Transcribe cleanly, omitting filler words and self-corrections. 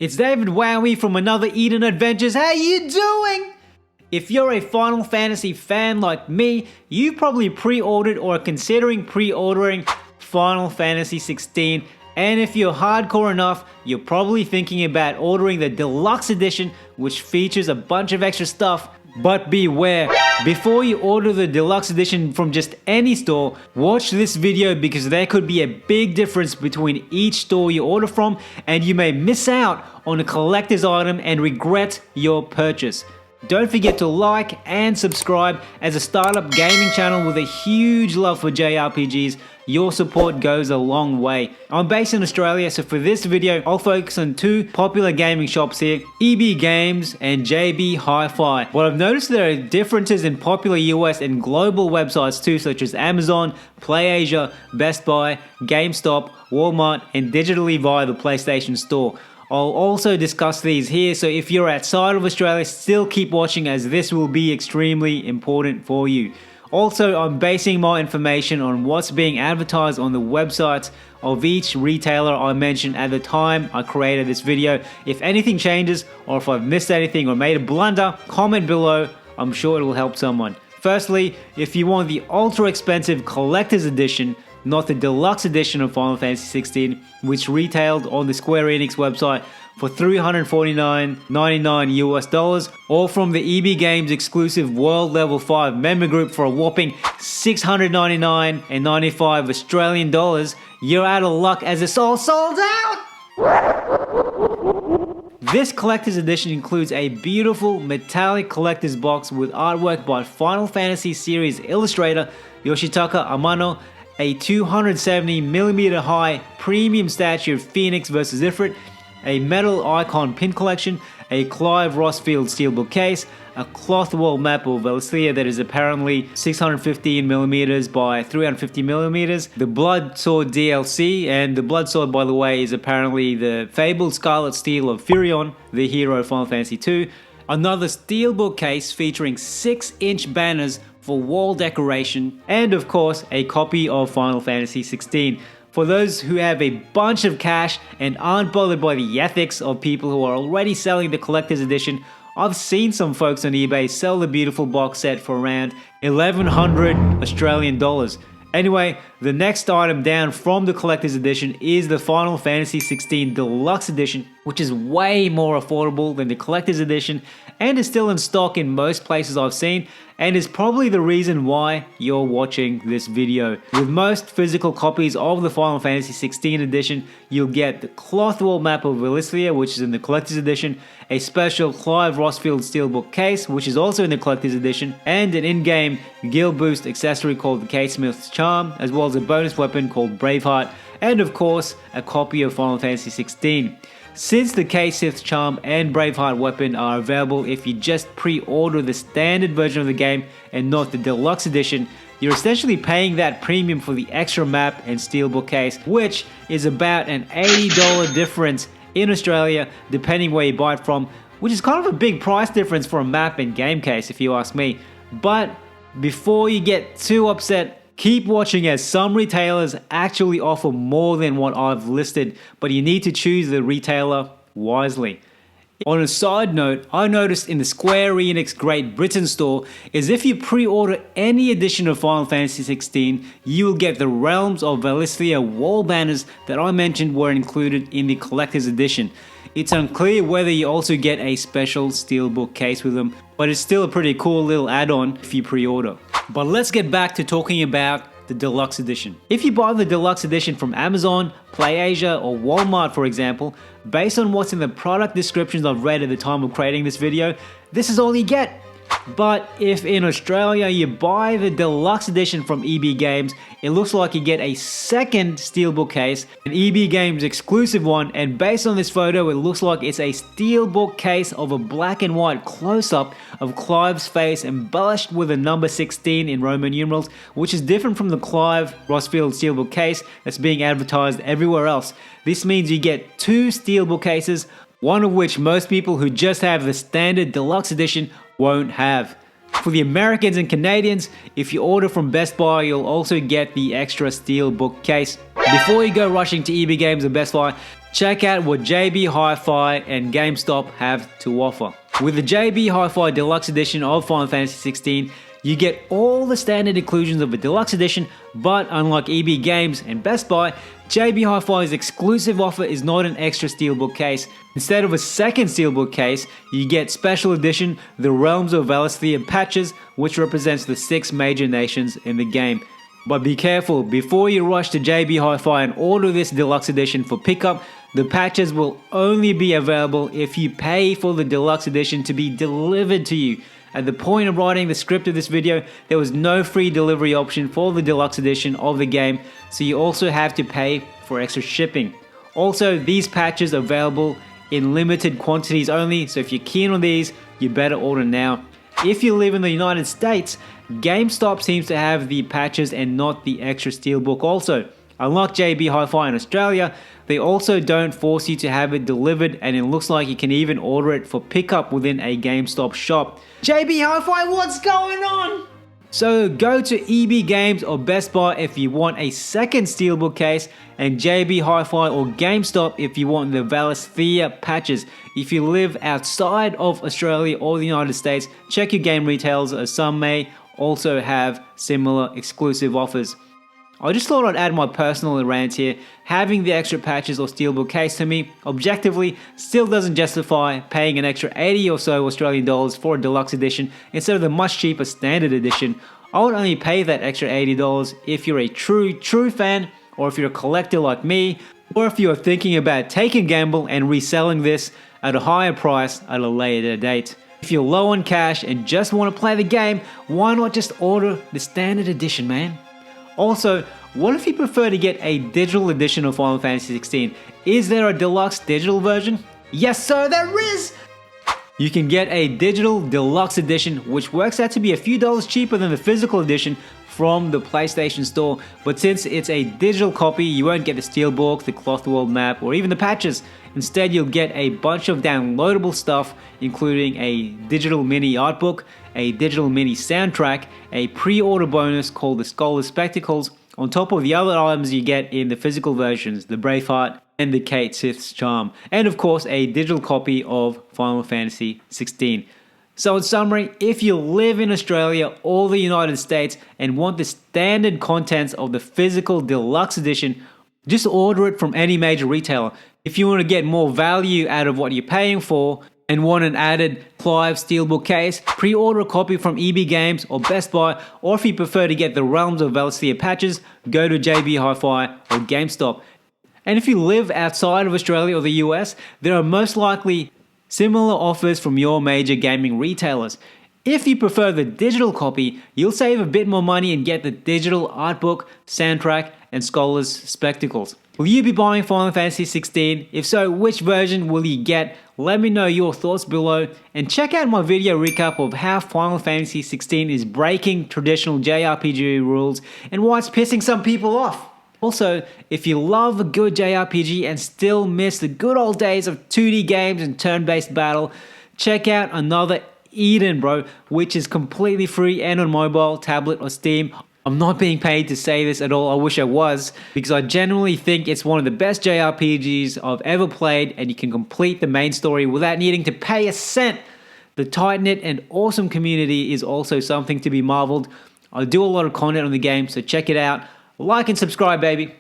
It's David Wowie from Another Eden Adventures. How you doing? If you're a Final Fantasy fan like me, you probably pre-ordered or are considering pre-ordering Final Fantasy XVI. And if you're hardcore enough, you're probably thinking about ordering the Deluxe Edition, which features a bunch of extra stuff. But beware, before you order the Deluxe Edition from just any store, watch this video because there could be a big difference between each store you order from, and you may miss out on a collector's item and regret your purchase. Don't forget to like and subscribe. As a startup gaming channel with a huge love for JRPGs, your support goes a long way. I'm based in Australia, so for this video, I'll focus on two popular gaming shops here, EB Games and JB Hi-Fi. But I've noticed there are differences in popular US and global websites too, such as Amazon, PlayAsia, Best Buy, GameStop, Walmart, and digitally via the PlayStation Store. I'll also discuss these here, so if you're outside of Australia, still keep watching as this will be extremely important for you. Also, I'm basing my information on what's being advertised on the websites of each retailer I mentioned at the time I created this video. If anything changes, or if I've missed anything or made a blunder, comment below. I'm sure it will help someone. Firstly, if you want the ultra expensive collector's edition, not the deluxe edition of Final Fantasy XVI, which retailed on the Square Enix website for $349.99 US, or from the EB Games exclusive World Level 5 member group for a whopping $699.95 Australian dollars, you're out of luck as it's all sold out! This collector's edition includes a beautiful metallic collector's box with artwork by Final Fantasy series illustrator Yoshitaka Amano, a 270mm high premium statue of Phoenix vs. Ifrit, a metal icon pin collection, a Clive Rossfield steelbook case, a cloth wall map of Valisthea that is apparently 615mm by 350mm, the Blood Sword DLC, and the Blood Sword, by the way, is apparently the fabled Scarlet Steel of Furion, the hero of Final Fantasy II, another steelbook case featuring 6-inch banners for wall decoration, and of course a copy of Final Fantasy XVI. For those who have a bunch of cash and aren't bothered by the ethics of people who are already selling the collector's edition, I've seen some folks on eBay sell the beautiful box set for around 1,100 Australian dollars. Anyway, the next item down from the collector's edition is the Final Fantasy XVI Deluxe Edition, which is way more affordable than the collector's edition and is still in stock in most places I've seen, and is probably the reason why you're watching this video. With most physical copies of the Final Fantasy XVI edition, you'll get the cloth wall map of Valisthea, which is in the collector's edition, a special Clive Rossfield steelbook case, which is also in the collector's edition, and an in-game guild boost accessory called the K-Smith's Charm, as well as a bonus weapon called Braveheart, and of course, a copy of Final Fantasy XVI. Since the K-Smith's Charm and Braveheart weapon are available if you just pre-order the standard version of the game and not the deluxe edition, you're essentially paying that premium for the extra map and steelbook case, which is about an $80 difference in Australia depending where you buy it from, which is kind of a big price difference for a map and game case if you ask me. But before you get too upset, keep watching as some retailers actually offer more than what I've listed, but you need to choose the retailer wisely. On a side note, I noticed in the Square Enix Great Britain store is if you pre-order any edition of Final Fantasy XVI, you will get the Realms of Valisthea wall banners that I mentioned were included in the collector's edition. It's unclear whether you also get a special steelbook case with them, but it's still a pretty cool little add-on if you pre-order. But let's get back to talking about the Deluxe Edition. If you buy the Deluxe Edition from Amazon, PlayAsia, or Walmart, for example, based on what's in the product descriptions I've read at the time of creating this video, this is all you get. But if in Australia you buy the Deluxe Edition from EB Games, it looks like you get a second steelbook case, an EB Games exclusive one, and based on this photo it looks like it's a steelbook case of a black and white close-up of Clive's face embellished with a number 16 in Roman numerals, which is different from the Clive Rossfield steelbook case that's being advertised everywhere else. This means you get two steelbook cases, one of which most people who just have the standard Deluxe Edition won't have. For the Americans and Canadians, if you order from Best Buy, you'll also get the extra steelbook case. Before you go rushing to EB Games or Best Buy, check out what JB Hi-Fi and GameStop have to offer. With the JB Hi-Fi Deluxe Edition of Final Fantasy XVI, you get all the standard inclusions of a Deluxe Edition, but unlike EB Games and Best Buy, JB Hi-Fi's exclusive offer is not an extra steelbook case. Instead of a second steelbook case, you get Special Edition The Realms of Valisthea patches, which represents the 6 major nations in the game. But be careful, before you rush to JB Hi-Fi and order this Deluxe Edition for pickup, the patches will only be available if you pay for the Deluxe Edition to be delivered to you. At the point of writing the script of this video, there was no free delivery option for the Deluxe Edition of the game, so you also have to pay for extra shipping. Also, these patches are available in limited quantities only, so if you're keen on these, you better order now. If you live in the United States, GameStop seems to have the patches and not the extra steelbook also. Unlike JB Hi-Fi in Australia, they also don't force you to have it delivered, and it looks like you can even order it for pickup within a GameStop shop. JB Hi-Fi, what's going on? So go to EB Games or Best Buy if you want a second steelbook case, and JB Hi-Fi or GameStop if you want the Valisthea patches. If you live outside of Australia or the United States, check your game retailers, as some may also have similar exclusive offers. I just thought I'd add my personal rant here. Having the extra patches or steelbook case to me, objectively, still doesn't justify paying an extra 80 or so Australian dollars for a deluxe edition instead of the much cheaper standard edition. I would only pay that extra $80 if you're a true fan, or if you're a collector like me, or if you're thinking about taking a gamble and reselling this at a higher price at a later date. If you're low on cash and just want to play the game, why not just order the standard edition, man? Also, what if you prefer to get a digital edition of Final Fantasy XVI? Is there a deluxe digital version? Yes sir, there is! You can get a digital deluxe edition, which works out to be a few dollars cheaper than the physical edition from the PlayStation Store, but since it's a digital copy, you won't get the steelbook, the cloth world map, or even the patches. Instead, you'll get a bunch of downloadable stuff, including a digital mini art book, a digital mini soundtrack, a pre-order bonus called the Scholar's Spectacles, on top of the other items you get in the physical versions, the Braveheart and the Kate Sith's Charm, and of course a digital copy of Final Fantasy XVI. So in summary, if you live in Australia or the United States and want the standard contents of the physical deluxe edition, just order it from any major retailer. If you want to get more value out of what you're paying for and want an added Clive steelbook case, pre-order a copy from EB Games or Best Buy, or if you prefer to get the Realms of Valisthea patches, go to JB Hi-Fi or GameStop. And if you live outside of Australia or the US, there are most likely similar offers from your major gaming retailers. If you prefer the digital copy, you'll save a bit more money and get the digital art book, soundtrack, and Scholar's Spectacles. Will you be buying Final Fantasy XVI? If so, which version will you get? Let me know your thoughts below, and check out my video recap of how Final Fantasy XVI is breaking traditional JRPG rules and why it's pissing some people off. Also, if you love a good JRPG and still miss the good old days of 2D games and turn-based battle, check out another Eden, bro, which is completely free and on mobile, tablet, or Steam. I'm not being paid to say this at all, I wish I was, because I genuinely think it's one of the best JRPGs I've ever played, and you can complete the main story without needing to pay a cent. The tight-knit and awesome community is also something to be marveled. I do a lot of content on the game, so check it out. Like and subscribe, baby.